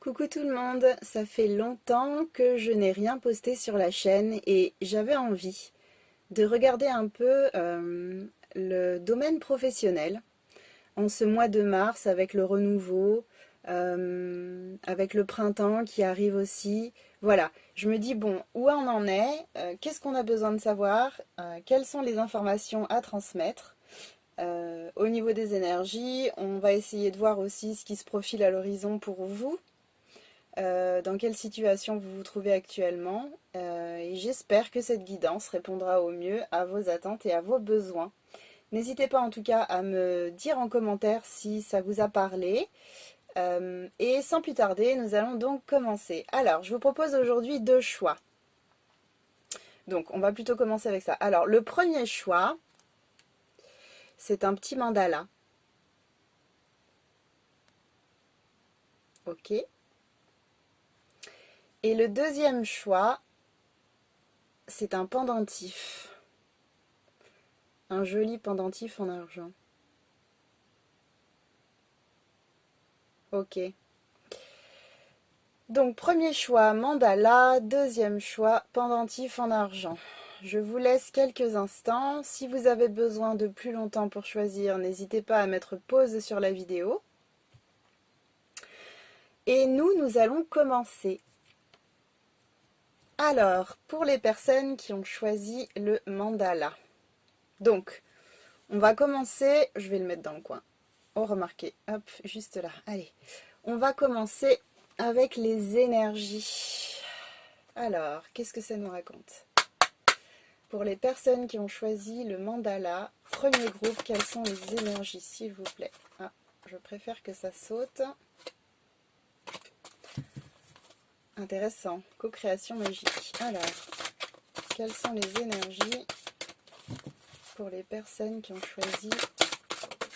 Coucou tout le monde, ça fait longtemps que je n'ai rien posté sur la chaîne et j'avais envie de regarder un peu le domaine professionnel en ce mois de mars avec le renouveau, avec le printemps qui arrive aussi. Voilà, je me dis bon, où on en est, qu'est-ce qu'on a besoin de savoir, quelles sont les informations à transmettre. Au niveau des énergies, on va essayer de voir aussi ce qui se profile à l'horizon pour vous. Dans quelle situation vous vous trouvez actuellement et j'espère que cette guidance répondra au mieux à vos attentes et à vos besoins. N'hésitez pas en tout cas à me dire en commentaire si ça vous a parlé. Et sans plus tarder, nous allons donc commencer. Alors, je vous propose aujourd'hui deux choix. Donc, on va plutôt commencer avec ça. Alors, le premier choix, c'est un petit mandala. Ok. Et le deuxième choix, c'est un pendentif. Un joli pendentif en argent. Ok. Donc, premier choix, mandala. Deuxième choix, pendentif en argent. Je vous laisse quelques instants. Si vous avez besoin de plus longtemps pour choisir, n'hésitez pas à mettre pause sur la vidéo. Et nous allons commencer. Alors, pour les personnes qui ont choisi le mandala. Donc, on va commencer, je vais le mettre dans le coin. Oh, remarquez, hop, juste là. Allez, on va commencer avec les énergies. Alors, qu'est-ce que ça nous raconte? Pour les personnes qui ont choisi le mandala, premier groupe, quelles sont les énergies, s'il vous plaît? Ah, je préfère que ça saute. Intéressant, co-création magique. Alors, quelles sont les énergies pour les personnes qui ont choisi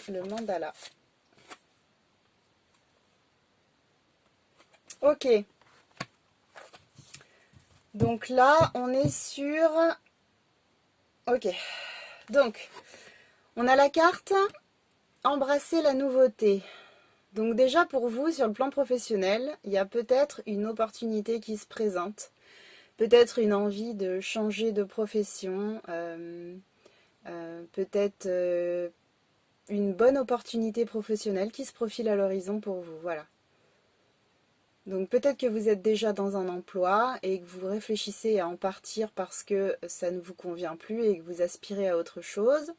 le mandala? Ok. Donc là, on est sur... Ok. Donc, on a la carte embrasser la nouveauté. Donc déjà pour vous, sur le plan professionnel, il y a peut-être une opportunité qui se présente. Peut-être une envie de changer de profession. Peut-être une bonne opportunité professionnelle qui se profile à l'horizon pour vous. Voilà. Donc peut-être que vous êtes déjà dans un emploi et que vous réfléchissez à en partir parce que ça ne vous convient plus et que vous aspirez à autre chose.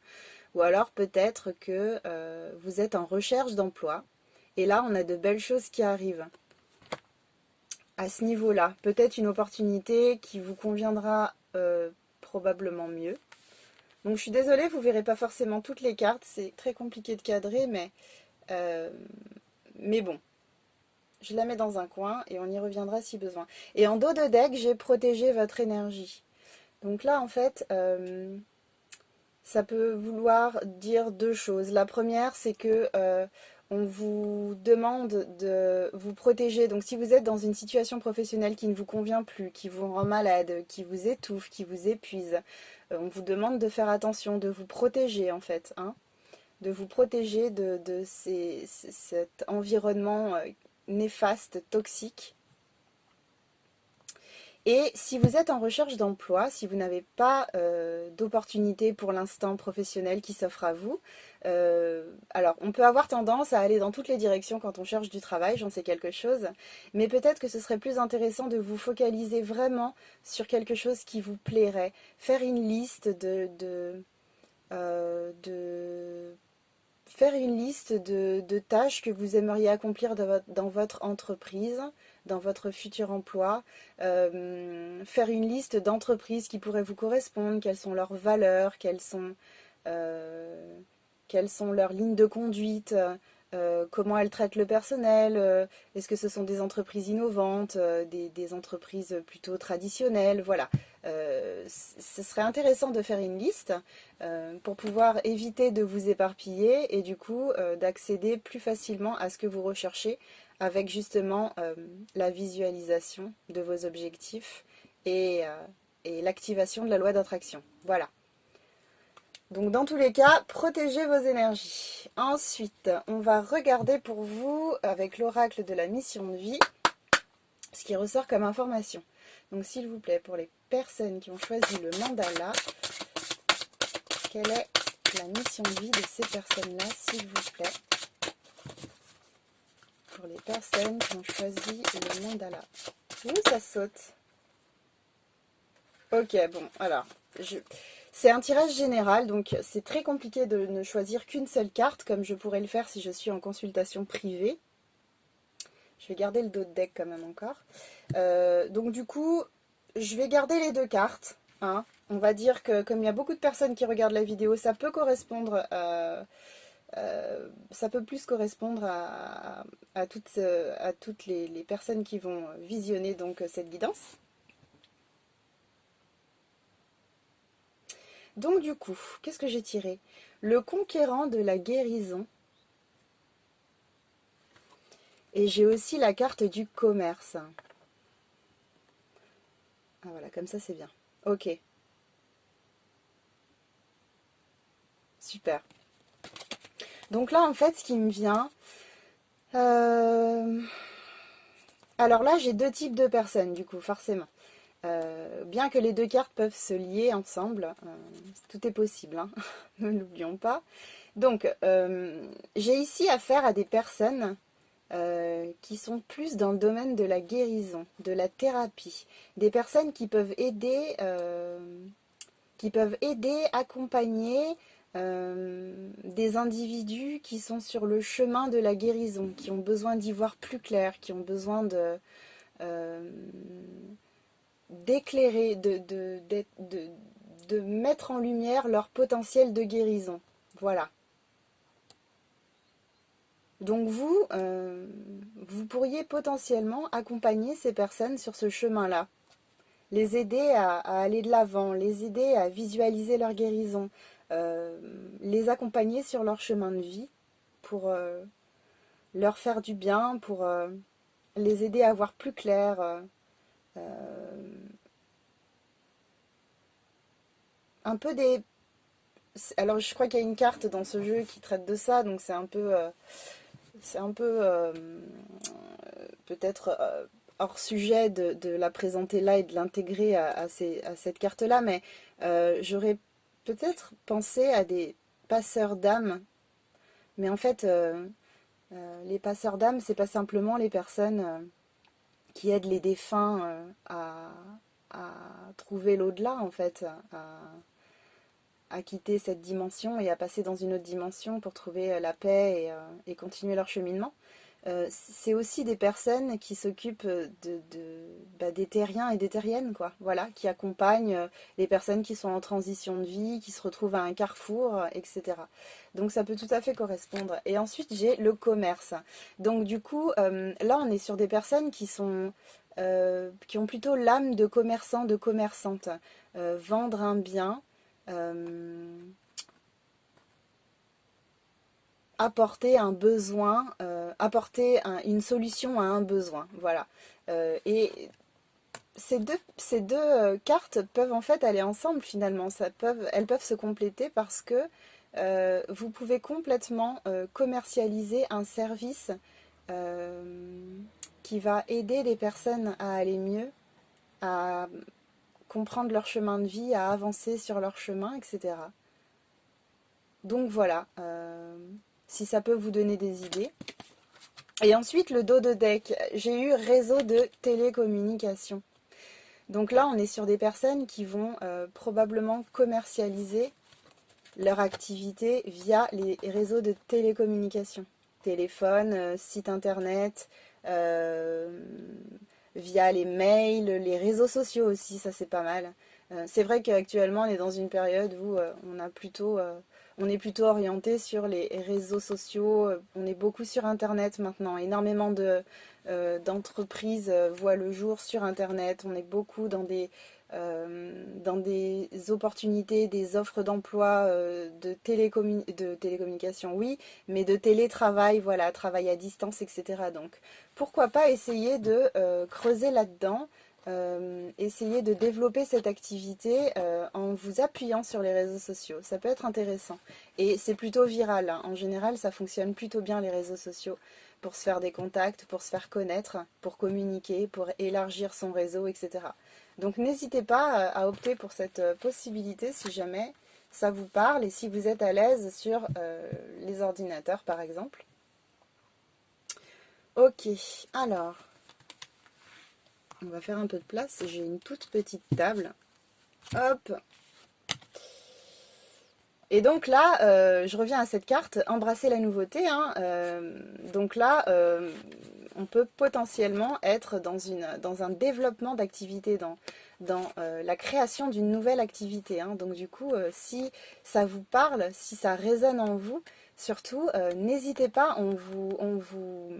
Ou alors peut-être que vous êtes en recherche d'emploi. Et là, on a de belles choses qui arrivent. À ce niveau-là, peut-être une opportunité qui vous conviendra probablement mieux. Donc je suis désolée, vous ne verrez pas forcément toutes les cartes. C'est très compliqué de cadrer, mais bon. Je la mets dans un coin et on y reviendra si besoin. Et en dos de deck, j'ai protégé votre énergie. Donc là, en fait, ça peut vouloir dire deux choses. La première, c'est que on vous demande de vous protéger. Donc si vous êtes dans une situation professionnelle qui ne vous convient plus, qui vous rend malade, qui vous étouffe, qui vous épuise, on vous demande de faire attention, de vous protéger en fait. Hein, de vous protéger de cet environnement néfaste, toxique. Et si vous êtes en recherche d'emploi, si vous n'avez pas d'opportunité pour l'instant professionnelle qui s'offre à vous, alors on peut avoir tendance à aller dans toutes les directions quand on cherche du travail, j'en sais quelque chose, mais peut-être que ce serait plus intéressant de vous focaliser vraiment sur quelque chose qui vous plairait, faire une liste faire une liste de tâches que vous aimeriez accomplir dans votre entreprise, dans votre futur emploi, faire une liste d'entreprises qui pourraient vous correspondre, quelles sont leurs valeurs, quelles sont leurs lignes de conduite, comment elles traitent le personnel, est-ce que ce sont des entreprises innovantes, des entreprises plutôt traditionnelles, voilà. Ce serait intéressant de faire une liste pour pouvoir éviter de vous éparpiller et du coup d'accéder plus facilement à ce que vous recherchez avec justement la visualisation de vos objectifs et l'activation de la loi d'attraction. Voilà. Donc dans tous les cas, protégez vos énergies. Ensuite, on va regarder pour vous avec l'oracle de la mission de vie. ce qui ressort comme information. Donc s'il vous plaît, pour les personnes qui ont choisi le mandala, quelle est la mission de vie de ces personnes-là, s'il vous plaît? Pour les personnes qui ont choisi le mandala. Ouh, ça saute. Ok, bon, alors, c'est un tirage général, donc c'est très compliqué de ne choisir qu'une seule carte, comme je pourrais le faire si je suis en consultation privée. Je vais garder le dos de deck quand même encore. Donc du coup, je vais garder les deux cartes. Hein. On va dire que comme il y a beaucoup de personnes qui regardent la vidéo, ça peut correspondre, ça peut plus correspondre à toutes les personnes qui vont visionner donc cette guidance. Donc du coup, qu'est-ce que j'ai tiré? Le conquérant de la guérison. Et j'ai aussi la carte du commerce. Ah voilà, comme ça c'est bien. Ok. Super. Donc là en fait ce qui me vient... Alors là j'ai deux types de personnes du coup forcément. Bien que les deux cartes peuvent se lier ensemble, tout est possible, hein. Ne l'oublions pas. Donc j'ai ici affaire à des personnes qui sont plus dans le domaine de la guérison, de la thérapie. Des personnes qui peuvent aider, accompagner des individus qui sont sur le chemin de la guérison, qui ont besoin d'y voir plus clair, qui ont besoin euh, d'éclairer, de mettre en lumière leur potentiel de guérison. Voilà. Donc vous pourriez potentiellement accompagner ces personnes sur ce chemin-là, les aider à aller de l'avant, les aider à visualiser leur guérison, les accompagner sur leur chemin de vie pour leur faire du bien, pour les aider à voir plus clair. Un peu des... Alors je crois qu'il y a une carte dans ce jeu qui traite de ça, donc c'est un peu peut-être hors sujet de la présenter là et de l'intégrer à cette carte-là, mais j'aurais peut-être pensé à des passeurs d'âme, mais en fait, les passeurs d'âme, c'est pas simplement les personnes qui aident les défunts à trouver l'au-delà, en fait, à quitter cette dimension et à passer dans une autre dimension pour trouver la paix et continuer leur cheminement. C'est aussi des personnes qui s'occupent des terriens et des terriennes, quoi. Voilà, qui accompagnent les personnes qui sont en transition de vie, qui se retrouvent à un carrefour, etc. Donc ça peut tout à fait correspondre. Et ensuite, j'ai le commerce. Donc du coup, là, on est sur des personnes qui ont plutôt l'âme de commerçant, de commerçante. Vendre un bien, apporter un besoin, apporter une solution à un besoin. Voilà. Et ces deux cartes peuvent en fait aller ensemble finalement. Elles peuvent se compléter parce que vous pouvez complètement commercialiser un service qui va aider les personnes à aller mieux, à comprendre leur chemin de vie, à avancer sur leur chemin, etc. Donc voilà, si ça peut vous donner des idées. Et ensuite, le dos de deck, j'ai eu réseau de télécommunication. Donc là, on est sur des personnes qui vont probablement commercialiser leur activité via les réseaux de télécommunication. Téléphone, site internet, via les mails, les réseaux sociaux aussi, ça c'est pas mal. C'est vrai qu'actuellement, on est dans une période où on est plutôt orienté sur les réseaux sociaux. On est beaucoup sur Internet maintenant. Énormément d'entreprises voient le jour sur Internet. On est beaucoup dans des opportunités, des offres d'emploi de télécommunication, oui, mais de télétravail, voilà, travail à distance, etc. Donc, pourquoi pas essayer de creuser là-dedans, essayer de développer cette activité en vous appuyant sur les réseaux sociaux. Ça peut être intéressant. Et c'est plutôt viral, hein. En général, ça fonctionne plutôt bien les réseaux sociaux pour se faire des contacts, pour se faire connaître, pour communiquer, pour élargir son réseau, etc. Donc n'hésitez pas à opter pour cette possibilité si jamais ça vous parle et si vous êtes à l'aise sur les ordinateurs par exemple. Ok, alors, on va faire un peu de place. J'ai une toute petite table. Hop. Et donc là, je reviens à cette carte, embrasser la nouveauté. Hein, donc là, on peut potentiellement être dans un développement d'activité, dans la création d'une nouvelle activité. Hein. Donc du coup, si ça vous parle, si ça résonne en vous, surtout, n'hésitez pas, on vous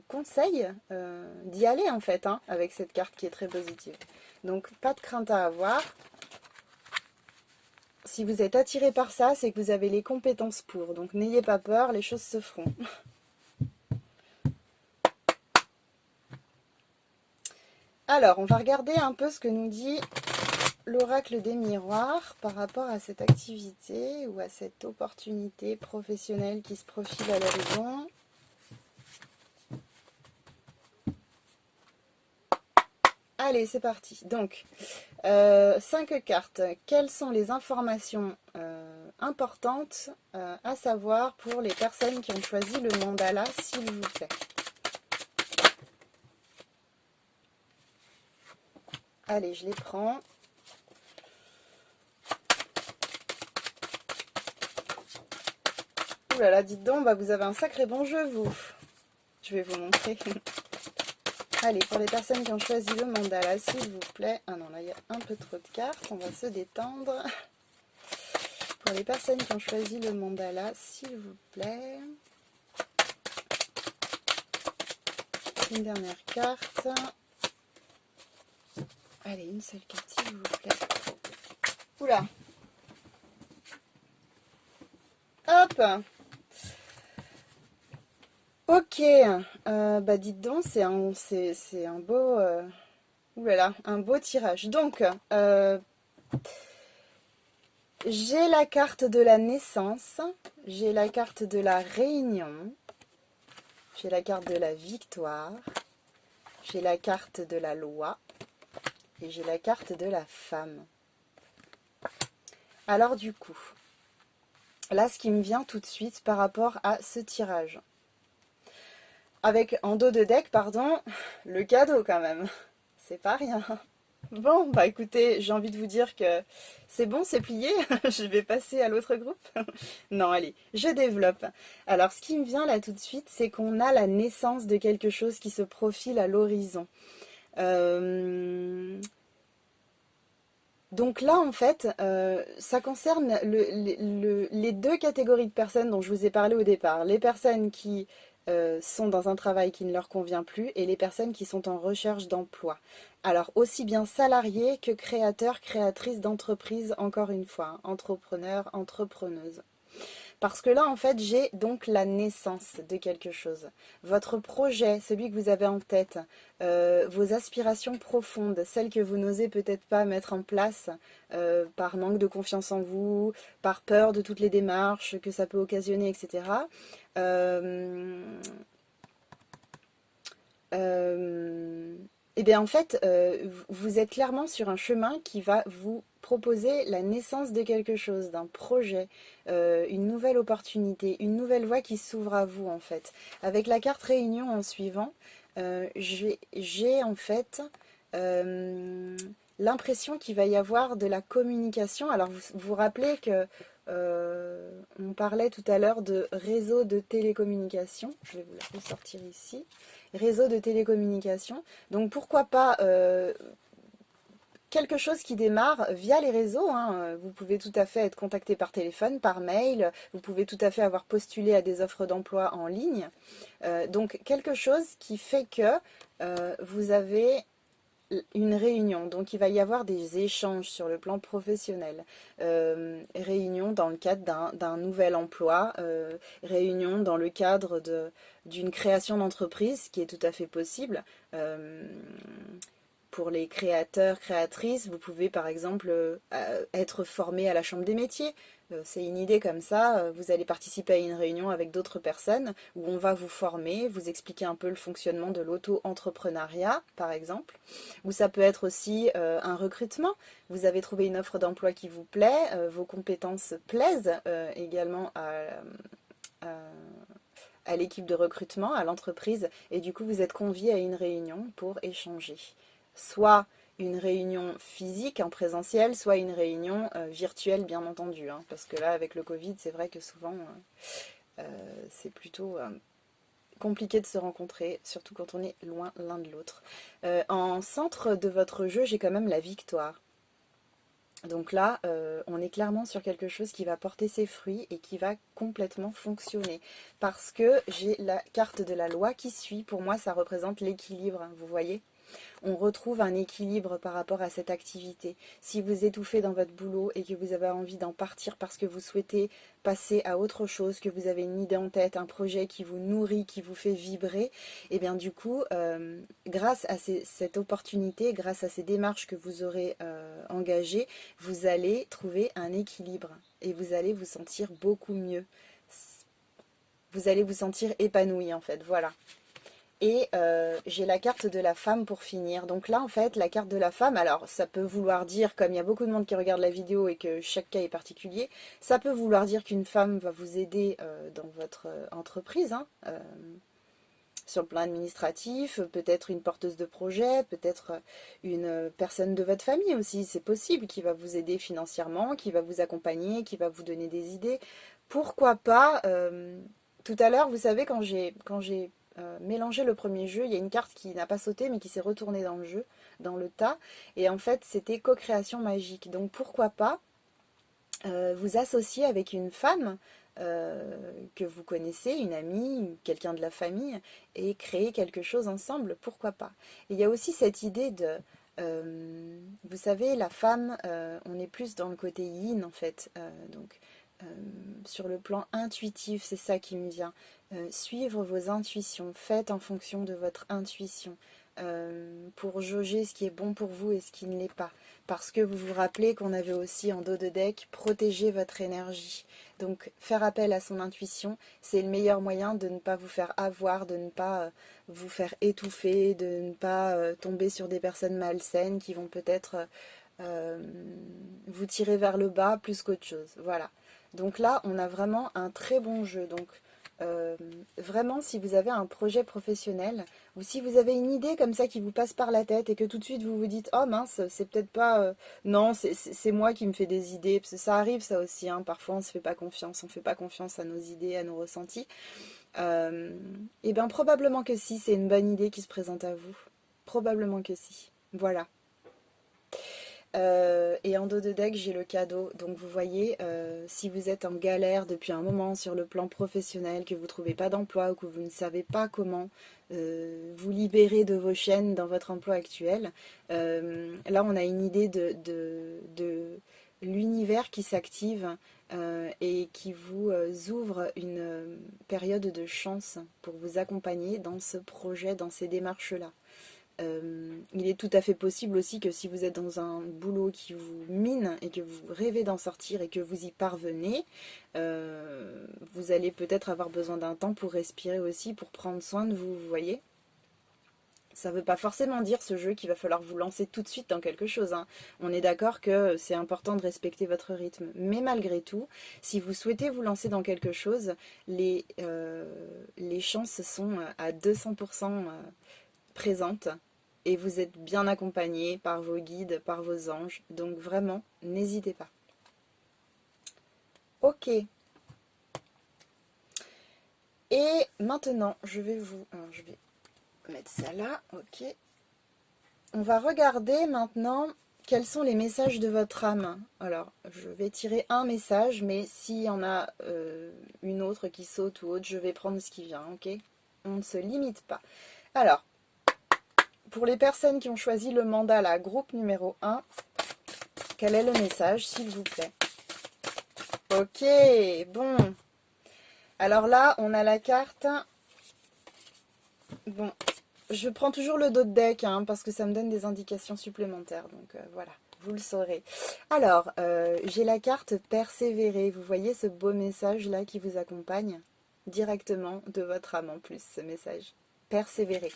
conseille d'y aller en fait, hein, avec cette carte qui est très positive. Donc pas de crainte à avoir. Si vous êtes attiré par ça, c'est que vous avez les compétences pour. Donc n'ayez pas peur, les choses se feront. Alors, on va regarder un peu ce que nous dit l'oracle des miroirs par rapport à cette activité ou à cette opportunité professionnelle qui se profile à l'horizon. Allez, c'est parti. Donc, 5 cartes. Quelles sont les informations importantes à savoir pour les personnes qui ont choisi le mandala, s'il vous plaît? Allez, je les prends. Ouh là là, dites donc, bah vous avez un sacré bon jeu, vous. Je vais vous montrer. Allez, pour les personnes qui ont choisi le mandala, s'il vous plaît. Ah non, là, il y a un peu trop de cartes. On va se détendre. Pour les personnes qui ont choisi le mandala, s'il vous plaît. Une dernière carte. Allez, une seule carte, s'il vous plaît. Oula. Hop. Ok. Bah dites donc, c'est un beau... Ouh là là, un beau tirage. Donc, j'ai la carte de la naissance, j'ai la carte de la réunion, j'ai la carte de la victoire, j'ai la carte de la loi et j'ai la carte de la femme. Alors du coup, là ce qui me vient tout de suite par rapport à ce tirage. Avec en dos de deck, pardon, le cadeau quand même. C'est pas rien. Bon, bah écoutez, j'ai envie de vous dire que c'est bon, c'est plié. Je vais passer à l'autre groupe. Non, allez, je développe. Alors, ce qui me vient là tout de suite, c'est qu'on a la naissance de quelque chose qui se profile à l'horizon. Donc là, en fait, ça concerne les deux catégories de personnes dont je vous ai parlé au départ. Les personnes qui sont dans un travail qui ne leur convient plus et les personnes qui sont en recherche d'emploi. Alors, aussi bien salariés que créateurs, créatrices d'entreprises, encore une fois, hein, entrepreneurs, entrepreneuses. Parce que là, en fait, j'ai donc la naissance de quelque chose. Votre projet, celui que vous avez en tête, vos aspirations profondes, celles que vous n'osez peut-être pas mettre en place par manque de confiance en vous, par peur de toutes les démarches que ça peut occasionner, etc. Et bien en fait, vous êtes clairement sur un chemin qui va vous proposer la naissance de quelque chose, d'un projet, une nouvelle opportunité, une nouvelle voie qui s'ouvre à vous en fait. Avec la carte réunion en suivant, j'ai en fait l'impression qu'il va y avoir de la communication. Alors vous vous rappelez que on parlait tout à l'heure de réseau de télécommunication. Je vais vous la ressortir ici. Réseau de télécommunication. Donc pourquoi pas quelque chose qui démarre via les réseaux. Hein. Vous pouvez tout à fait être contacté par téléphone, par mail. Vous pouvez tout à fait avoir postulé à des offres d'emploi en ligne. Donc quelque chose qui fait que vous avez une réunion, donc il va y avoir des échanges sur le plan professionnel, réunion dans le cadre d'un nouvel emploi, réunion dans le cadre d'une création d'entreprise, qui est tout à fait possible, Pour les créateurs, créatrices, vous pouvez par exemple être formé à la Chambre des métiers. C'est une idée comme ça, vous allez participer à une réunion avec d'autres personnes où on va vous former, vous expliquer un peu le fonctionnement de l'auto-entrepreneuriat par exemple. Ou ça peut être aussi un recrutement. Vous avez trouvé une offre d'emploi qui vous plaît, vos compétences plaisent également à, à l'équipe de recrutement, à l'entreprise, et du coup vous êtes convié à une réunion pour échanger. Soit une réunion physique en présentiel, soit une réunion virtuelle bien entendu, hein, parce que là avec le Covid c'est vrai que souvent c'est plutôt compliqué de se rencontrer, surtout quand on est loin l'un de l'autre. En centre de votre jeu, j'ai quand même la victoire. Donc là, on est clairement sur quelque chose qui va porter ses fruits et qui va complètement fonctionner. Parce que j'ai la carte de la loi qui suit. Pour moi, ça représente l'équilibre, hein, vous voyez ? On retrouve un équilibre par rapport à cette activité. Si vous étouffez dans votre boulot et que vous avez envie d'en partir parce que vous souhaitez passer à autre chose, que vous avez une idée en tête, un projet qui vous nourrit, qui vous fait vibrer, et bien du coup, grâce à cette opportunité, grâce à ces démarches que vous aurez engagées, vous allez trouver un équilibre et vous allez vous sentir beaucoup mieux. Vous allez vous sentir épanoui en fait, voilà. Et j'ai la carte de la femme pour finir. Donc là, en fait, la carte de la femme, alors ça peut vouloir dire, comme il y a beaucoup de monde qui regarde la vidéo et que chaque cas est particulier, ça peut vouloir dire qu'une femme va vous aider dans votre entreprise, hein, sur le plan administratif, peut-être une porteuse de projet, peut-être une personne de votre famille aussi, c'est possible, qui va vous aider financièrement, qui va vous accompagner, qui va vous donner des idées. Pourquoi pas tout à l'heure, vous savez, quand j'ai mélangé le premier jeu, il y a une carte qui n'a pas sauté mais qui s'est retournée dans le jeu, dans le tas. Et en fait, c'était co-création magique. Donc pourquoi pas vous associer avec une femme que vous connaissez, une amie, quelqu'un de la famille, et créer quelque chose ensemble, pourquoi pas. Et il y a aussi cette idée de, vous savez, la femme, on est plus dans le côté yin en fait, donc sur le plan intuitif, c'est ça qui me vient. Suivre vos intuitions, faites en fonction de votre intuition pour jauger ce qui est bon pour vous et ce qui ne l'est pas. Parce que vous vous rappelez qu'on avait aussi en dos de deck protéger votre énergie. Donc faire appel à son intuition, c'est le meilleur moyen de ne pas vous faire avoir, de ne pas vous faire étouffer, de ne pas tomber sur des personnes malsaines qui vont peut-être vous tirer vers le bas plus qu'autre chose. Voilà. Donc là, on a vraiment un très bon jeu. Donc vraiment, si vous avez un projet professionnel ou si vous avez une idée comme ça qui vous passe par la tête et que tout de suite vous vous dites oh mince, c'est peut-être pas non, c'est moi qui me fais des idées, parce que ça arrive ça aussi, hein, parfois on se fait pas confiance, on fait pas confiance à nos idées, à nos ressentis. Et bien probablement que si, c'est une bonne idée qui se présente à vous, probablement que si. Voilà. Et en dos de deck, j'ai le cadeau. Donc vous voyez, si vous êtes en galère depuis un moment sur le plan professionnel, que vous ne trouvez pas d'emploi ou que vous ne savez pas comment vous libérer de vos chaînes dans votre emploi actuel, là on a une idée de l'univers qui s'active et qui vous ouvre une période de chance pour vous accompagner dans ce projet, dans ces démarches-là. Il est tout à fait possible aussi que si vous êtes dans un boulot qui vous mine et que vous rêvez d'en sortir et que vous y parvenez, vous allez peut-être avoir besoin d'un temps pour respirer aussi, pour prendre soin de vous, vous voyez. Ça ne veut pas forcément dire ce jeu qu'il va falloir vous lancer tout de suite dans quelque chose, hein. On est d'accord que c'est important de respecter votre rythme. Mais malgré tout, si vous souhaitez vous lancer dans quelque chose, les chances sont à 200% présente et vous êtes bien accompagné par vos guides, par vos anges. Donc vraiment, n'hésitez pas. Ok. Et maintenant, je vais mettre ça là. Ok. On va regarder maintenant quels sont les messages de votre âme. Alors, je vais tirer un message, mais s'il y en a une autre qui saute ou autre, je vais prendre ce qui vient. Ok. On ne se limite pas. Alors, pour les personnes qui ont choisi le mandala groupe numéro 1, quel est le message, s'il vous plaît? Ok, bon. Alors là, on a la carte. Bon, je prends toujours le dos de deck hein, parce que ça me donne des indications supplémentaires. Donc voilà, vous le saurez. Alors, j'ai la carte persévérer. Vous voyez ce beau message là qui vous accompagne directement de votre âme en plus, ce message. Persévérer.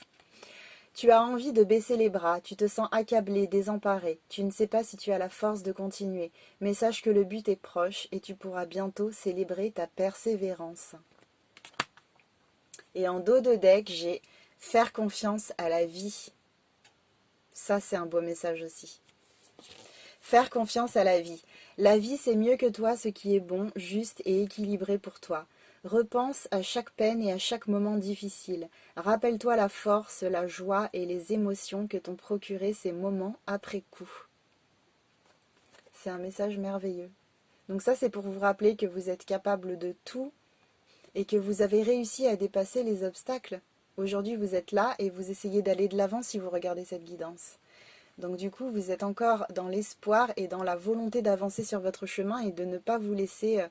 Tu as envie de baisser les bras, tu te sens accablé, désemparé. Tu ne sais pas si tu as la force de continuer. Mais sache que le but est proche et tu pourras bientôt célébrer ta persévérance. Et en dos de deck, j'ai faire confiance à la vie. Ça, c'est un beau message aussi. Faire confiance à la vie. La vie, c'est mieux que toi ce qui est bon, juste et équilibré pour toi. Repense à chaque peine et à chaque moment difficile. Rappelle-toi la force, la joie et les émotions que t'ont procuré ces moments après coup. C'est un message merveilleux. Donc ça, c'est pour vous rappeler que vous êtes capable de tout et que vous avez réussi à dépasser les obstacles. Aujourd'hui, vous êtes là et vous essayez d'aller de l'avant si vous regardez cette guidance. Donc du coup, vous êtes encore dans l'espoir et dans la volonté d'avancer sur votre chemin et de ne pas vous laisser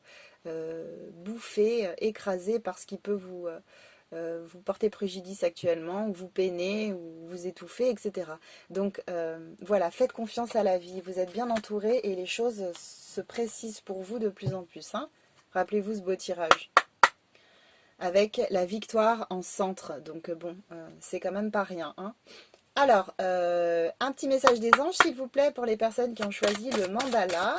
bouffer, écraser par ce qui peut vous porter préjudice actuellement, ou vous peiner, ou vous étouffer, etc. Donc voilà, faites confiance à la vie, vous êtes bien entouré et les choses se précisent pour vous de plus en plus. Hein. Rappelez-vous ce beau tirage. Avec la victoire en centre, donc bon, c'est quand même pas rien. Hein. Alors, un petit message des anges, s'il vous plaît, pour les personnes qui ont choisi le mandala.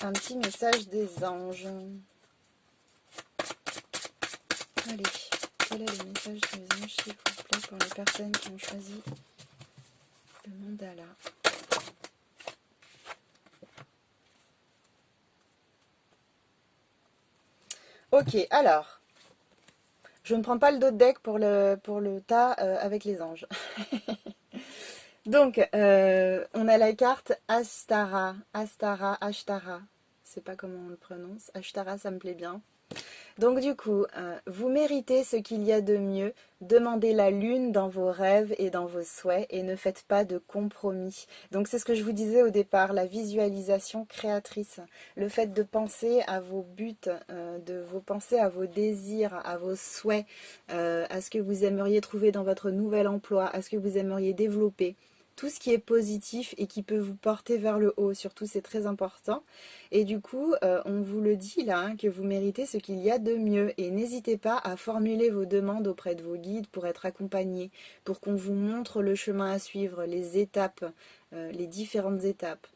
Un petit message des anges. Allez, quel est le message des anges, s'il vous plaît, pour les personnes qui ont choisi le mandala? Ok, alors, je ne prends pas le dos de deck pour le tas avec les anges. Donc, on a la carte Ashtara. Ashtara, Ashtara. Je sais pas comment on le prononce. Ashtara, ça me plaît bien. Donc du coup, vous méritez ce qu'il y a de mieux. Demandez la lune dans vos rêves et dans vos souhaits et ne faites pas de compromis. Donc c'est ce que je vous disais au départ, la visualisation créatrice. Le fait de penser à vos buts, de vous penser à vos désirs, à vos souhaits, à ce que vous aimeriez trouver dans votre nouvel emploi, à ce que vous aimeriez développer. Tout ce qui est positif et qui peut vous porter vers le haut, surtout c'est très important. Et du coup, on vous le dit là, hein, que vous méritez ce qu'il y a de mieux. Et n'hésitez pas à formuler vos demandes auprès de vos guides pour être accompagné, pour qu'on vous montre le chemin à suivre, les étapes, les différentes étapes.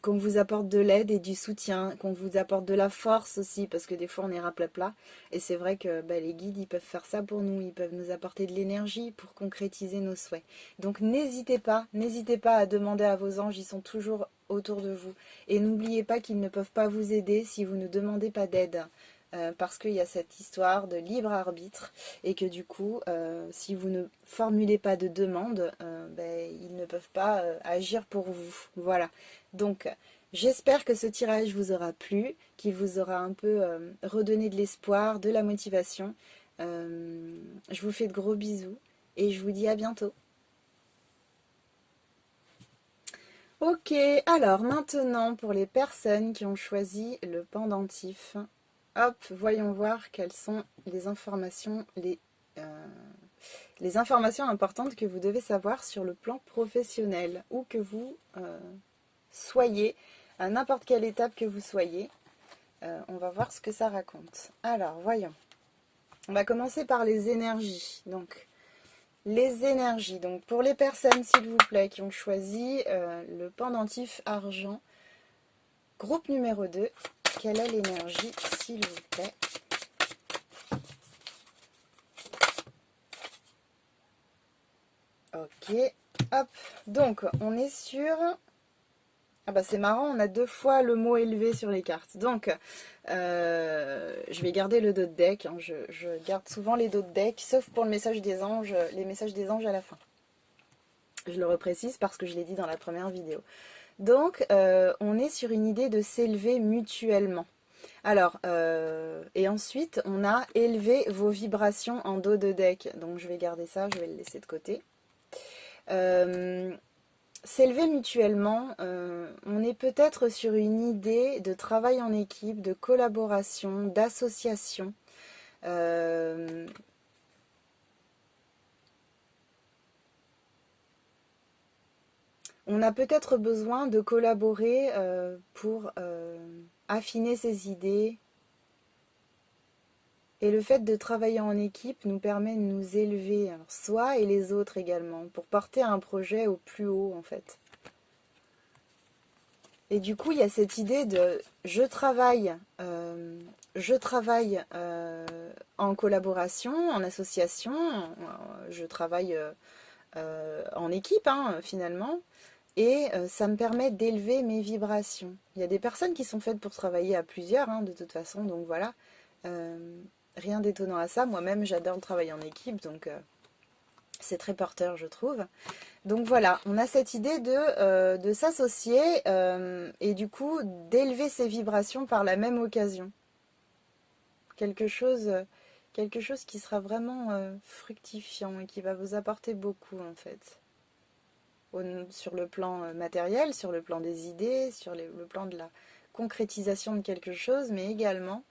Qu'on vous apporte de l'aide et du soutien, qu'on vous apporte de la force aussi, parce que des fois on est raplapla. Et c'est vrai que les guides, ils peuvent faire ça pour nous, ils peuvent nous apporter de l'énergie pour concrétiser nos souhaits. Donc n'hésitez pas à demander à vos anges, ils sont toujours autour de vous. Et n'oubliez pas qu'ils ne peuvent pas vous aider si vous ne demandez pas d'aide. Parce qu'il y a cette histoire de libre arbitre et que du coup, si vous ne formulez pas de demande, ils ne peuvent pas agir pour vous. Voilà. Donc, j'espère que ce tirage vous aura plu, qu'il vous aura un peu redonné de l'espoir, de la motivation. Je vous fais de gros bisous et je vous dis à bientôt. Ok, alors maintenant pour les personnes qui ont choisi le pendentif, hop, voyons voir quelles sont les informations importantes que vous devez savoir sur le plan professionnel, où que vous soyez, à n'importe quelle étape que vous soyez. On va voir ce que ça raconte. Alors, voyons. On va commencer par les énergies. Donc, les énergies. Donc, pour les personnes, s'il vous plaît, qui ont choisi le pendentif argent, groupe numéro 2, quelle est l'énergie, s'il vous plaît? Ok, hop. Donc, on est sur... Ah bah c'est marrant, on a 2 fois le mot élevé sur les cartes. Donc, je vais garder le dos de deck. Hein. Je garde souvent les dos de deck, sauf pour le message des anges, les messages des anges à la fin. Je le reprécise parce que je l'ai dit dans la première vidéo. Donc, on est sur une idée de s'élever mutuellement. Alors, et ensuite, on a élevé vos vibrations en dos de deck. Donc, je vais garder ça, je vais le laisser de côté. S'élever mutuellement, on est peut-être sur une idée de travail en équipe, de collaboration, d'association. On a peut-être besoin de collaborer pour affiner ses idées. Et le fait de travailler en équipe nous permet de nous élever, alors soi et les autres également, pour porter un projet au plus haut en fait. Et du coup, il y a cette idée de je travaille en collaboration, en association, je travaille en équipe finalement, et ça me permet d'élever mes vibrations. Il y a des personnes qui sont faites pour travailler à plusieurs, de toute façon, donc voilà. Euh, Rien d'étonnant à ça. Moi-même, j'adore le travail en équipe, donc c'est très porteur, je trouve. Donc voilà, on a cette idée de s'associer et du coup d'élever ses vibrations par la même occasion. Quelque chose, quelque chose qui sera vraiment fructifiant et qui va vous apporter beaucoup en fait. Sur le plan matériel, sur le plan des idées, sur le plan de la concrétisation de quelque chose, mais également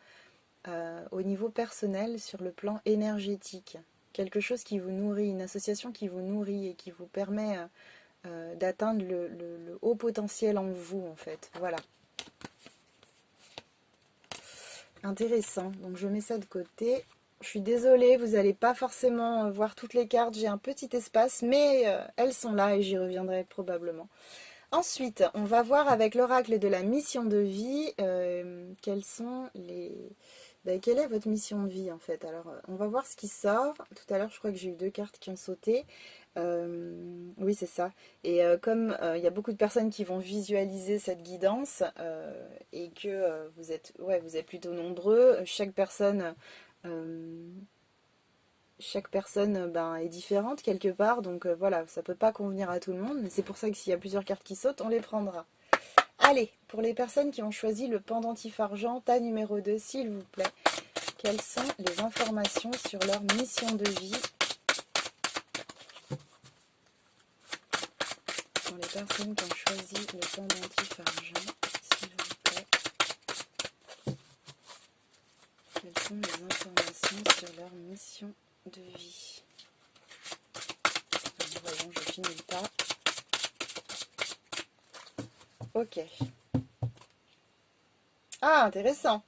au niveau personnel, sur le plan énergétique. Quelque chose qui vous nourrit, une association qui vous nourrit et qui vous permet d'atteindre le haut potentiel en vous, en fait. Voilà. Intéressant. Donc je mets ça de côté. Je suis désolée, vous n'allez pas forcément voir toutes les cartes. J'ai un petit espace, mais elles sont là et j'y reviendrai probablement. Ensuite, on va voir avec l'oracle de la mission de vie quelles sont les... quelle est votre mission de vie en fait? Alors, on va voir ce qui sort. Tout à l'heure, je crois que j'ai eu deux cartes qui ont sauté. Oui, c'est ça. Et comme il y a beaucoup de personnes qui vont visualiser cette guidance et que vous êtes plutôt nombreux, euh, chaque personne est différente quelque part. Donc voilà, ça peut pas convenir à tout le monde. Mais c'est pour ça que s'il y a plusieurs cartes qui sautent, on les prendra. Allez, pour les personnes qui ont choisi le pendentif argent, tas numéro 2, s'il vous plaît. Quelles sont les informations sur leur mission de vie pour les personnes qui ont choisi le pendentif argent, s'il vous plaît? Quelles sont les informations sur leur mission de vie? Alors, voyons, je finis pas. Ok. Ah, intéressant.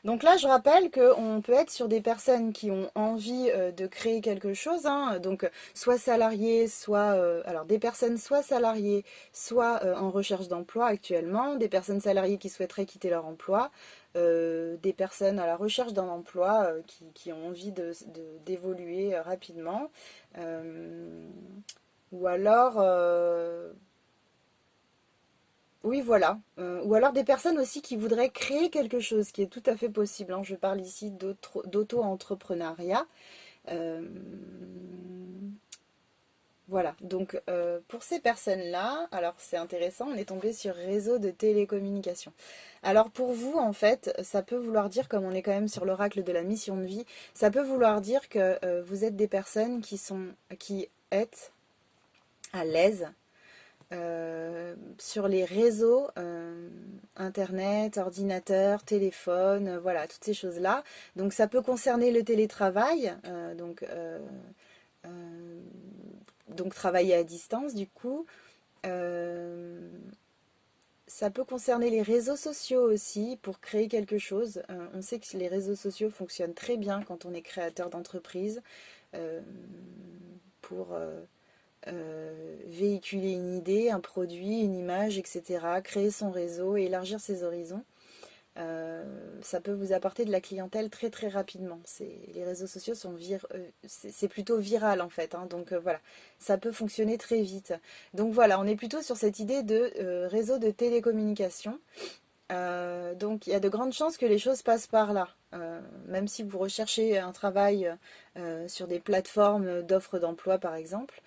Donc là, je rappelle qu'on peut être sur des personnes qui ont envie de créer quelque chose, donc soit salariés, soit alors des personnes soit salariées, soit en recherche d'emploi actuellement, des personnes salariées qui souhaiteraient quitter leur emploi, des personnes à la recherche d'un emploi qui ont envie d'évoluer rapidement, ou alors oui, voilà. Ou alors des personnes aussi qui voudraient créer quelque chose, qui est tout à fait possible, hein. Je parle ici d'auto-entrepreneuriat. Euh, voilà. Donc pour ces personnes-là, alors c'est intéressant, on est tombé sur réseau de télécommunication. Alors pour vous, en fait, ça peut vouloir dire, comme on est quand même sur l'oracle de la mission de vie, ça peut vouloir dire que vous êtes des personnes qui êtes à l'aise sur les réseaux, internet, ordinateur, téléphone, voilà, toutes ces choses-là. Donc ça peut concerner le télétravail, euh, donc travailler à distance du coup. Euh, Ça peut concerner les réseaux sociaux aussi pour créer quelque chose. On sait que les réseaux sociaux fonctionnent très bien quand on est créateur d'entreprise euh, pour véhiculer une idée, un produit, une image, etc. Créer son réseau, élargir ses horizons. Ça peut vous apporter de la clientèle très très rapidement. Les réseaux sociaux c'est plutôt viral en fait, donc voilà, ça peut fonctionner très vite. Donc voilà, on est plutôt sur cette idée de réseau de télécommunication. Donc il y a de grandes chances que les choses passent par là. Même si vous recherchez un travail sur des plateformes d'offres d'emploi par exemple,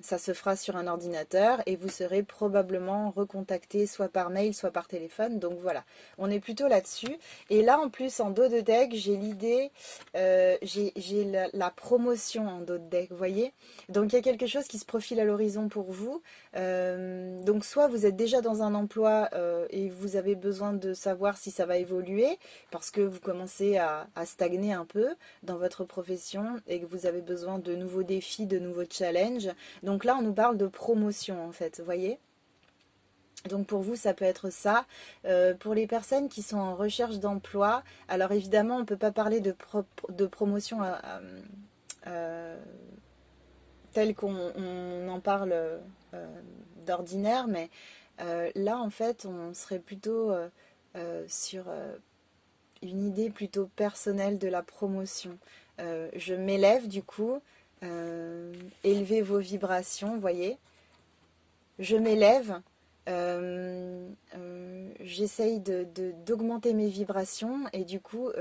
ça se fera sur un ordinateur et vous serez probablement recontacté soit par mail, soit par téléphone. Donc voilà, on est plutôt là-dessus. Et là en plus en dos de deck, j'ai l'idée, j'ai la promotion en dos de deck, vous voyez. Donc il y a quelque chose qui se profile à l'horizon pour vous. Donc soit vous êtes déjà dans un emploi et vous avez besoin de savoir si ça va évoluer parce que vous commencez à stagner un peu dans votre profession et que vous avez besoin de nouveaux défis, de nouveaux nouveau challenge. Donc là, on nous parle de promotion en fait, vous voyez? Donc pour vous, ça peut être ça. Pour les personnes qui sont en recherche d'emploi, alors évidemment, on ne peut pas parler de promotion telle qu'on en parle d'ordinaire, mais là, en fait, on serait plutôt sur une idée plutôt personnelle de la promotion. Je m'élève du coup, élevez vos vibrations, vous voyez. Je m'élève, j'essaye d'augmenter mes vibrations et du coup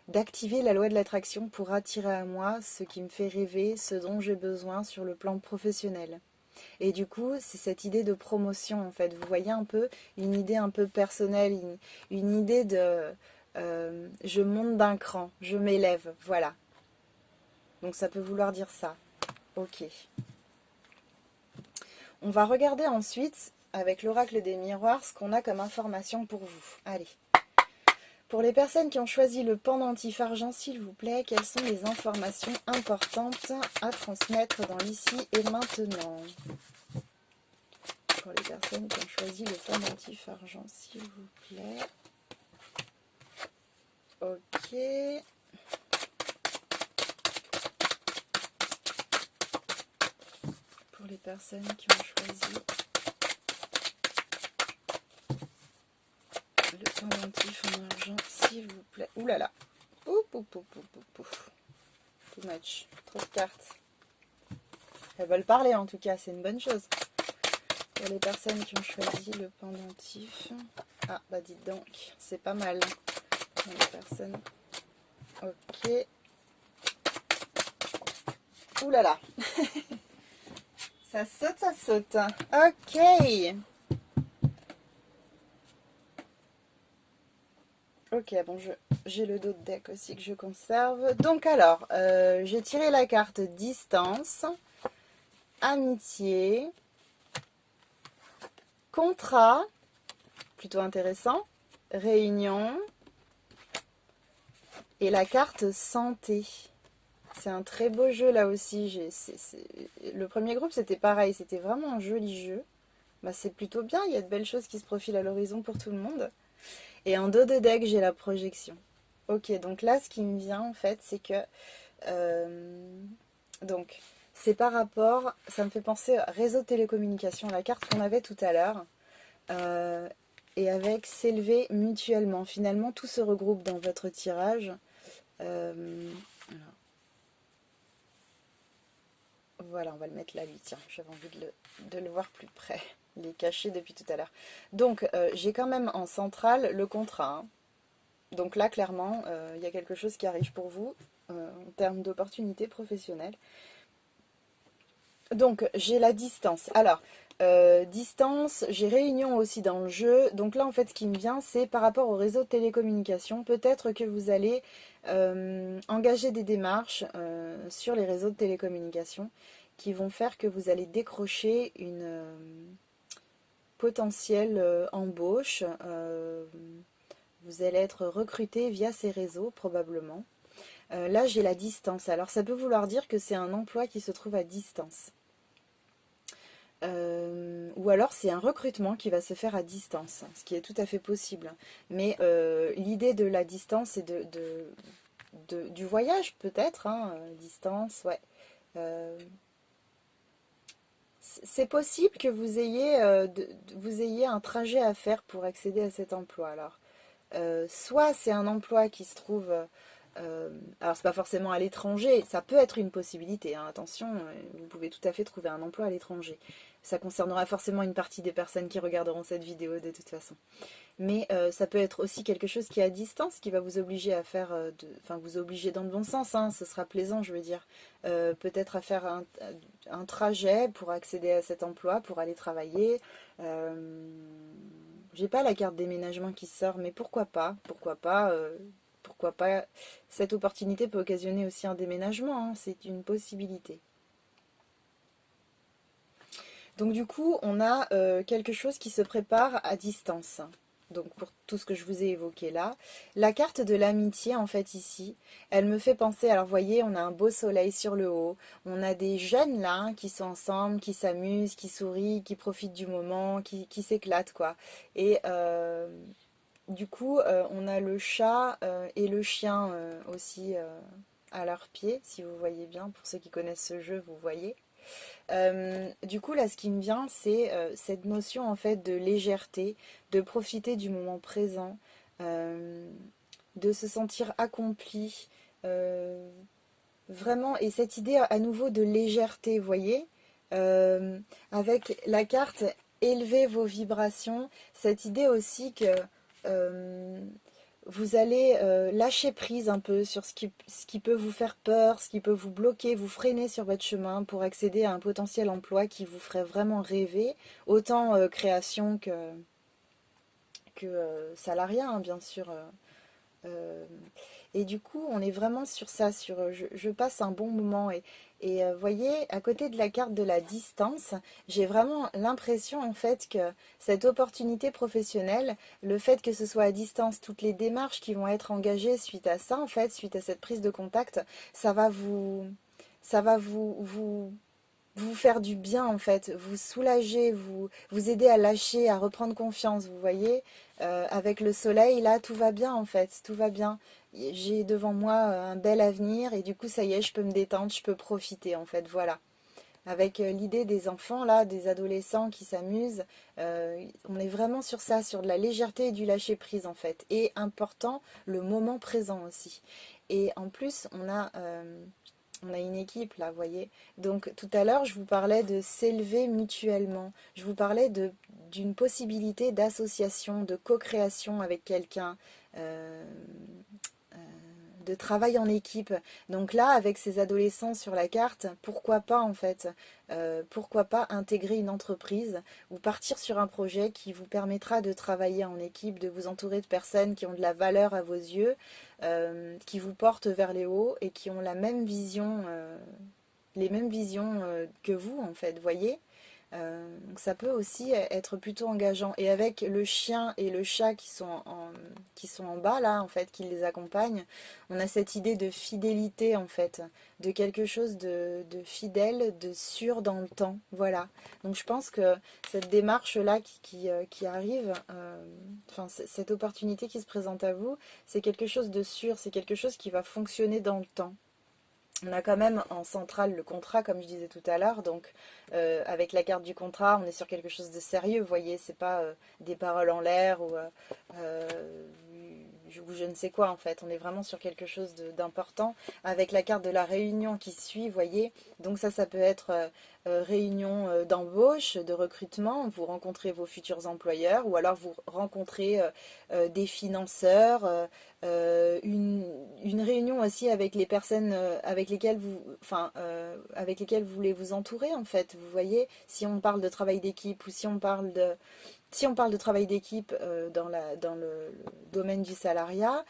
d'activer la loi de l'attraction pour attirer à moi ce qui me fait rêver, ce dont j'ai besoin sur le plan professionnel. Et du coup, c'est cette idée de promotion en fait. Vous voyez un peu une idée un peu personnelle, une idée de je monte d'un cran, je m'élève, voilà. Donc ça peut vouloir dire ça. Ok. On va regarder ensuite, avec l'oracle des miroirs, ce qu'on a comme information pour vous. Allez. Pour les personnes qui ont choisi le pendentif argent, s'il vous plaît, quelles sont les informations importantes à transmettre dans l'ici et maintenant? Pour les personnes qui ont choisi le pendentif argent, s'il vous plaît. Ok. Pour les personnes qui ont choisi le pendentif en argent, s'il vous plaît. Ouh là là. Ouh, ouh, ouh, ouh, ouh, ouh. Too much. Trop de cartes. Elles veulent parler en tout cas, c'est une bonne chose. Pour les personnes qui ont choisi le pendentif. Ah, bah dites donc, c'est pas mal. Pour les personnes. Ok. Ouh là là. Ça saute, ça saute. Ok. Ok, bon, j'ai le dos de deck aussi que je conserve. Donc alors, j'ai tiré la carte distance, amitié, contrat, plutôt intéressant, réunion, et la carte santé. C'est un très beau jeu là aussi. Le premier groupe c'était pareil, c'était vraiment un joli jeu. Bah, c'est plutôt bien, il y a de belles choses qui se profilent à l'horizon pour tout le monde. Et en dos de deck, j'ai la projection. Ok, donc là, ce qui me vient en fait, c'est que donc c'est par rapport, ça me fait penser à réseau de télécommunications, la carte qu'on avait tout à l'heure, et avec s'élever mutuellement. Finalement, tout se regroupe dans votre tirage. Voilà, on va le mettre là, lui, tiens, j'avais envie de le voir plus près. Il est caché depuis tout à l'heure. Donc, j'ai quand même en centrale le contrat. Hein. Donc là, clairement, il y a quelque chose qui arrive pour vous en termes d'opportunités professionnelles. Donc, j'ai la distance. Alors, distance, j'ai réunion aussi dans le jeu. Donc là, en fait, ce qui me vient, c'est par rapport au réseau de télécommunications. Peut-être que vous allez engager des démarches sur les réseaux de télécommunications qui vont faire que vous allez décrocher une potentielle embauche. Vous allez être recruté via ces réseaux, probablement. Là, j'ai la distance. Alors, ça peut vouloir dire que c'est un emploi qui se trouve à distance. Ou alors c'est un recrutement qui va se faire à distance, ce qui est tout à fait possible. Mais l'idée de la distance et du voyage peut-être, hein, distance, ouais. C'est possible que vous ayez un trajet à faire pour accéder à cet emploi. Alors, soit c'est un emploi qui se trouve, alors c'est pas forcément à l'étranger, ça peut être une possibilité, hein, attention, vous pouvez tout à fait trouver un emploi à l'étranger. Ça concernera forcément une partie des personnes qui regarderont cette vidéo de toute façon. Mais ça peut être aussi quelque chose qui est à distance, qui va vous obliger à faire, enfin vous obliger dans le bon sens, hein, ce sera plaisant je veux dire, peut-être à faire un trajet pour accéder à cet emploi, pour aller travailler. J'ai pas la carte déménagement qui sort, mais pourquoi pas, pourquoi pas. Cette opportunité peut occasionner aussi un déménagement, hein, c'est une possibilité. Donc du coup, on a quelque chose qui se prépare à distance. donc pour tout ce que je vous ai évoqué là. La carte de l'amitié, en fait, ici, elle me fait penser, alors vous voyez, on a un beau soleil sur le haut, on a des jeunes là, hein, qui sont ensemble, qui s'amusent, qui sourient, qui profitent du moment, qui s'éclatent, quoi. Et du coup, on a le chat et le chien aussi à leurs pieds, si vous voyez bien, pour ceux qui connaissent ce jeu, vous voyez. Du coup, là, ce qui me vient, c'est cette notion en fait de légèreté, de profiter du moment présent, euh, de se sentir accompli, euh, vraiment, et cette idée à nouveau de légèreté, vous voyez, euh, avec la carte élevez vos vibrations, cette idée aussi que euh, vous allez lâcher prise un peu sur ce qui peut vous faire peur, ce qui peut vous bloquer, vous freiner sur votre chemin pour accéder à un potentiel emploi qui vous ferait vraiment rêver, autant création que salariat, hein, bien sûr. Euh, et du coup, on est vraiment sur ça, sur je passe un bon moment. Et voyez, à côté de la carte de la distance, j'ai vraiment l'impression en fait que cette opportunité professionnelle, le fait que ce soit à distance, toutes les démarches qui vont être engagées suite à ça, en fait, suite à cette prise de contact, ça va vous faire du bien en fait, vous soulager, vous aider à lâcher, à reprendre confiance, vous voyez. Avec le soleil, là, tout va bien en fait, tout va bien. J'ai devant moi un bel avenir et du coup, ça y est, je peux me détendre, je peux profiter en fait, voilà. Avec l'idée des enfants, là, des adolescents qui s'amusent, on est vraiment sur ça, sur de la légèreté et du lâcher-prise en fait. Et important, le moment présent aussi. Et en plus, on a une équipe là, vous voyez. Donc tout à l'heure, je vous parlais de s'élever mutuellement. Je vous parlais d'une possibilité d'association, de co-création avec quelqu'un. euh, de travail en équipe. Donc là, avec ces adolescents sur la carte, pourquoi pas en fait, pourquoi pas intégrer une entreprise ou partir sur un projet qui vous permettra de travailler en équipe, de vous entourer de personnes qui ont de la valeur à vos yeux, qui vous portent vers les hauts et qui ont la même vision, les mêmes visions que vous en fait, voyez. Donc ça peut aussi être plutôt engageant. Et avec le chien et le chat qui sont en bas là, en fait, qui les accompagnent, on a cette idée de fidélité en fait, de quelque chose de fidèle, de sûr dans le temps. Voilà. Donc je pense que cette démarche-là qui arrive, enfin cette opportunité qui se présente à vous, c'est quelque chose de sûr, c'est quelque chose qui va fonctionner dans le temps. On a quand même en centrale le contrat, comme je disais tout à l'heure. Donc, avec la carte du contrat, on est sur quelque chose de sérieux. Vous voyez, c'est pas des paroles en l'air euh, ou je ne sais quoi en fait. On est vraiment sur quelque chose d'important. Avec la carte de la réunion qui suit, vous voyez. Donc ça peut être réunion d'embauche, de recrutement. Vous rencontrez vos futurs employeurs ou alors vous rencontrez des financeurs. Une réunion aussi avec les personnes avec lesquelles vous voulez vous entourer en fait. Vous voyez, si on parle de travail d'équipe ou si on parle de travail d'équipe dans le domaine du salariat,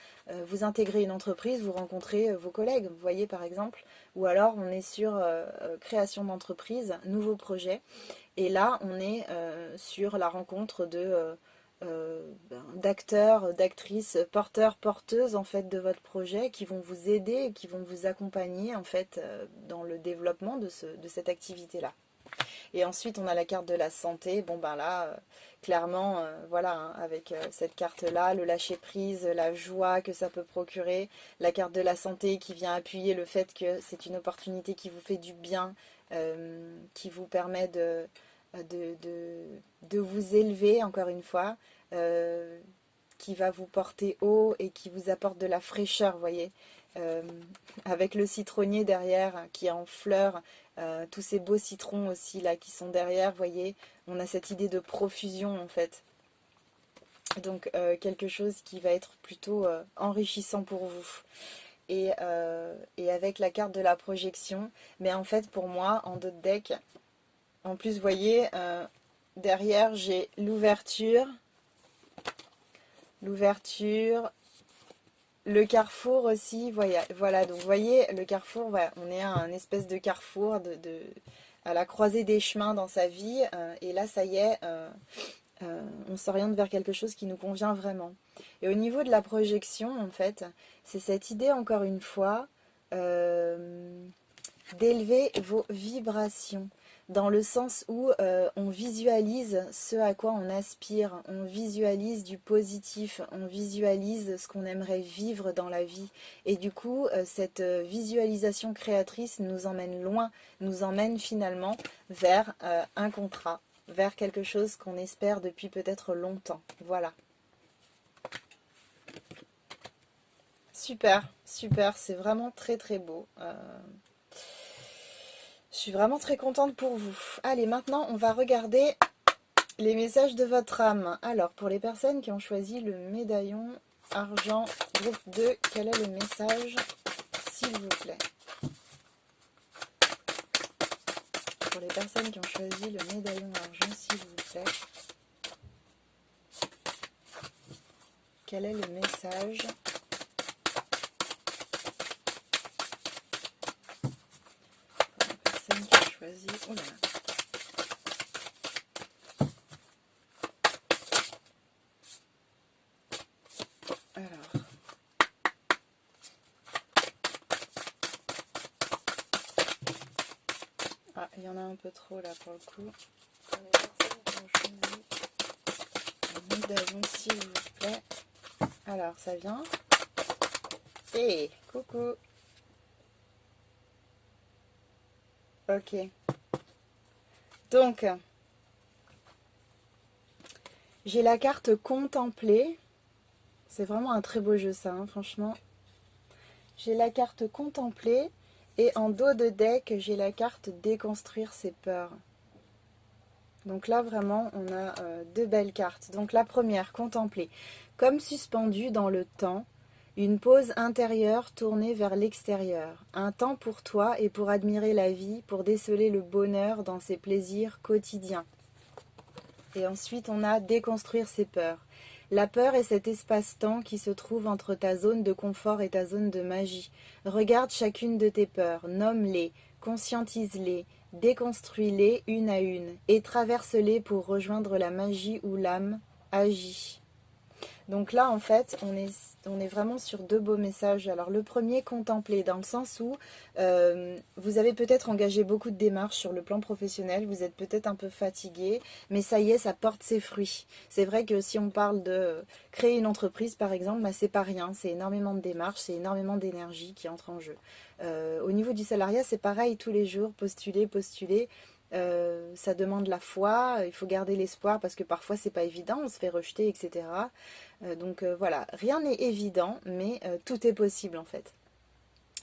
vous intégrez une entreprise, vous rencontrez vos collègues, vous voyez par exemple, ou alors on est sur création d'entreprise, nouveau projet, et là on est sur la rencontre d'acteurs, d'actrices, porteurs, porteuses en fait de votre projet qui vont vous aider, qui vont vous accompagner en fait dans le développement de cette activité-là. Et ensuite, on a la carte de la santé. Bon, ben là, clairement, voilà, hein, avec cette carte-là, le lâcher-prise, la joie que ça peut procurer, la carte de la santé qui vient appuyer le fait que c'est une opportunité qui vous fait du bien, qui vous permet de, de, de vous élever, encore une fois, euh, qui va vous porter haut et qui vous apporte de la fraîcheur, vous voyez. Euh, Avec le citronnier derrière qui est en fleurs, tous ces beaux citrons aussi là qui sont derrière, vous voyez, on a cette idée de profusion en fait. Donc quelque chose qui va être plutôt enrichissant pour vous. Et avec la carte de la projection, mais en fait pour moi en dos de deck, en plus vous voyez, derrière j'ai l'ouverture, le carrefour aussi, voilà, donc vous voyez, le carrefour, voilà, on est à un espèce de carrefour à la croisée des chemins dans sa vie, et là, ça y est, On s'oriente vers quelque chose qui nous convient vraiment. Et au niveau de la projection, en fait, c'est cette idée, encore une fois, d'élever vos vibrations, dans le sens où on visualise ce à quoi on aspire, on visualise du positif, on visualise ce qu'on aimerait vivre dans la vie. Et du coup, cette visualisation créatrice nous emmène loin, nous emmène finalement vers un contrat, vers quelque chose qu'on espère depuis peut-être longtemps. Voilà. Super, super, c'est vraiment très très beau. Je suis vraiment très contente pour vous. Allez, maintenant, on va regarder les messages de votre âme. Alors, pour les personnes qui ont choisi le médaillon argent groupe 2, quel est le message, s'il vous plaît? Pour les personnes qui ont choisi le médaillon argent, s'il vous plaît, quel est le message pour les personnes qui ont choisi... Oh là là. Alors, ah, il y en a un peu trop là pour le coup. Pour les personnes qui ont choisi le médaillon, s'il vous plaît. Alors, ça vient. Hey, coucou. Ok. Donc, j'ai la carte contempler. C'est vraiment un très beau jeu ça, hein, franchement. J'ai la carte contempler et en dos de deck, j'ai la carte déconstruire ses peurs. Donc là, vraiment, on a deux belles cartes. Donc la première, contempler. Comme suspendu dans le temps, une pause intérieure tournée vers l'extérieur. Un temps pour toi et pour admirer la vie, pour déceler le bonheur dans ses plaisirs quotidiens. Et ensuite, on a déconstruire ses peurs. La peur est cet espace-temps qui se trouve entre ta zone de confort et ta zone de magie. Regarde chacune de tes peurs, nomme-les, conscientise-les, déconstruis-les une à une, et traverse-les pour rejoindre la magie où l'âme agit. Donc là, en fait, on est vraiment sur deux beaux messages. Alors le premier, contempler, dans le sens où vous avez peut-être engagé beaucoup de démarches sur le plan professionnel, vous êtes peut-être un peu fatigué, mais ça y est, ça porte ses fruits. C'est vrai que si on parle de créer une entreprise, par exemple, bah, c'est pas rien, c'est énormément de démarches, c'est énormément d'énergie qui entre en jeu. Au niveau du salariat, c'est pareil, tous les jours, postuler, postuler. Ça demande la foi, il faut garder l'espoir parce que parfois c'est pas évident, on se fait rejeter, etc. Donc voilà, rien n'est évident, mais tout est possible en fait.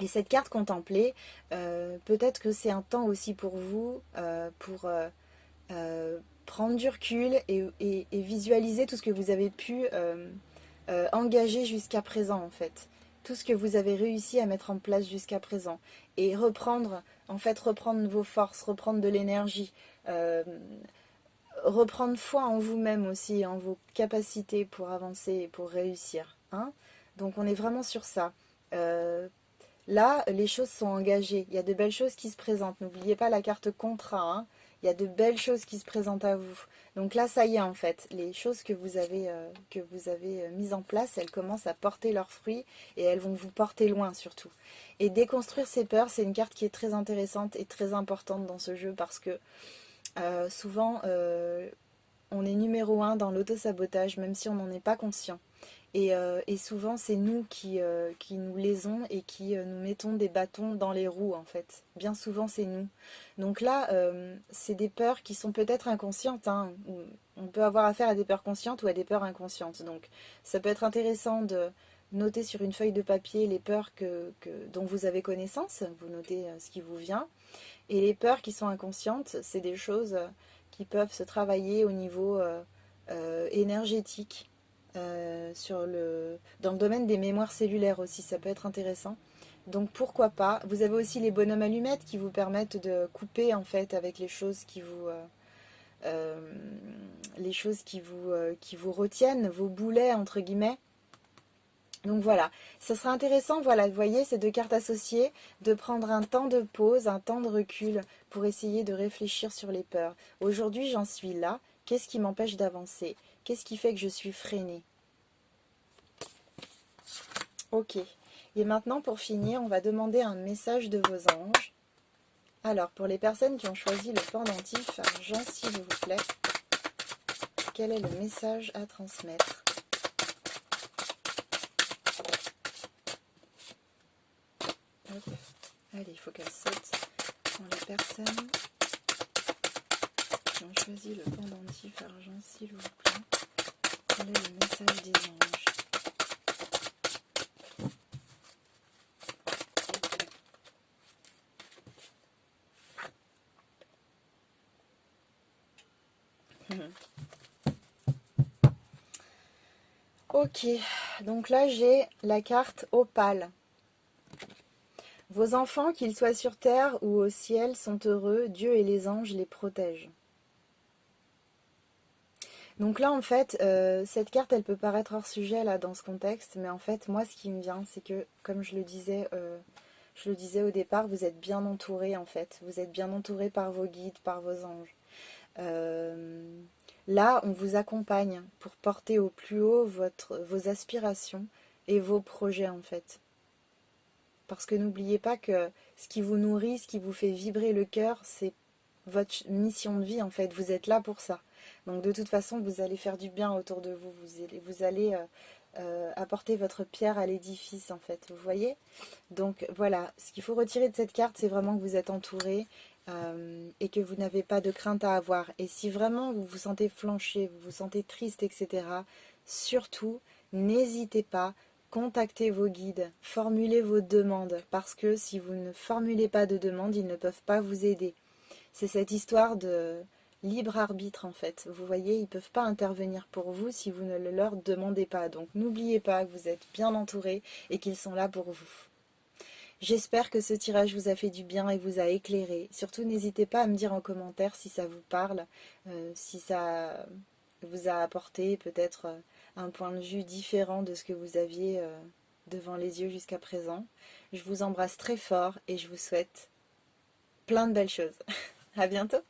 Et cette carte contemplée, peut-être que c'est un temps aussi pour vous, pour prendre du recul et visualiser tout ce que vous avez pu engager jusqu'à présent en fait. Tout ce que vous avez réussi à mettre en place jusqu'à présent. Et reprendre, en fait, reprendre vos forces, reprendre de l'énergie, reprendre foi en vous-même aussi, en vos capacités pour avancer et pour réussir. Hein. Donc on est vraiment sur ça. Là, les choses sont engagées. Il y a de belles choses qui se présentent. N'oubliez pas la carte contrat. Hein. Il y a de belles choses qui se présentent à vous. Donc là, ça y est en fait. Les choses que vous avez mises en place, elles commencent à porter leurs fruits et elles vont vous porter loin surtout. Et déconstruire ses peurs, c'est une carte qui est très intéressante et très importante dans ce jeu parce que souvent, on est numéro un dans l'auto-sabotage, même si on n'en est pas conscient. Et souvent, c'est nous qui nous lésons et qui nous mettons des bâtons dans les roues, en fait. Bien souvent, c'est nous. Donc là, c'est des peurs qui sont peut-être inconscientes. Hein. On peut avoir affaire à des peurs conscientes ou à des peurs inconscientes. Donc, ça peut être intéressant de noter sur une feuille de papier les peurs dont vous avez connaissance. Vous notez ce qui vous vient. Et les peurs qui sont inconscientes, c'est des choses qui peuvent se travailler au niveau énergétique. Dans le domaine des mémoires cellulaires aussi, ça peut être intéressant. Donc pourquoi pas. Vous avez aussi les bonhommes allumettes qui vous permettent de couper en fait avec les choses qui vous retiennent, vos boulets entre guillemets. Donc voilà, ça sera intéressant, voilà, vous voyez ces deux cartes associées, de prendre un temps de pause, un temps de recul pour essayer de réfléchir sur les peurs. Aujourd'hui, j'en suis là. Qu'est-ce qui m'empêche d'avancer? Qu'est-ce qui fait que je suis freinée? Ok. Et maintenant, pour finir, on va demander un message de vos anges. Alors, pour les personnes qui ont choisi le pendentif argent, s'il vous plaît, quel est le message à transmettre? Hop. Allez, il faut qu'elle saute. Pour les personnes qui ont choisi le pendentif argent, s'il vous plaît, quel est le message des anges? Ok, donc là j'ai la carte opale. Vos enfants, qu'ils soient sur terre ou au ciel, sont heureux, Dieu et les anges les protègent. Donc là en fait, cette carte elle peut paraître hors sujet là dans ce contexte, mais en fait moi ce qui me vient c'est que comme je le disais au départ, vous êtes bien entouré en fait, vous êtes bien entouré par vos guides, par vos anges. Là, on vous accompagne pour porter au plus haut vos aspirations et vos projets en fait. Parce que n'oubliez pas que ce qui vous nourrit, ce qui vous fait vibrer le cœur, c'est votre mission de vie en fait. Vous êtes là pour ça. Donc de toute façon, vous allez faire du bien autour de vous. Vous allez apporter votre pierre à l'édifice en fait. Vous voyez? Donc voilà, ce qu'il faut retirer de cette carte, c'est vraiment que vous êtes entouré et que vous n'avez pas de crainte à avoir. Et si vraiment vous vous sentez flancher, vous vous sentez triste, etc., surtout, n'hésitez pas, contactez vos guides, formulez vos demandes, parce que si vous ne formulez pas de demandes, ils ne peuvent pas vous aider. C'est cette histoire de libre arbitre en fait. Vous voyez, ils ne peuvent pas intervenir pour vous si vous ne le leur demandez pas. Donc n'oubliez pas que vous êtes bien entouré et qu'ils sont là pour vous. J'espère que ce tirage vous a fait du bien et vous a éclairé. Surtout, n'hésitez pas à me dire en commentaire si ça vous parle, si ça vous a apporté peut-être un point de vue différent de ce que vous aviez devant les yeux jusqu'à présent. Je vous embrasse très fort et je vous souhaite plein de belles choses. À bientôt!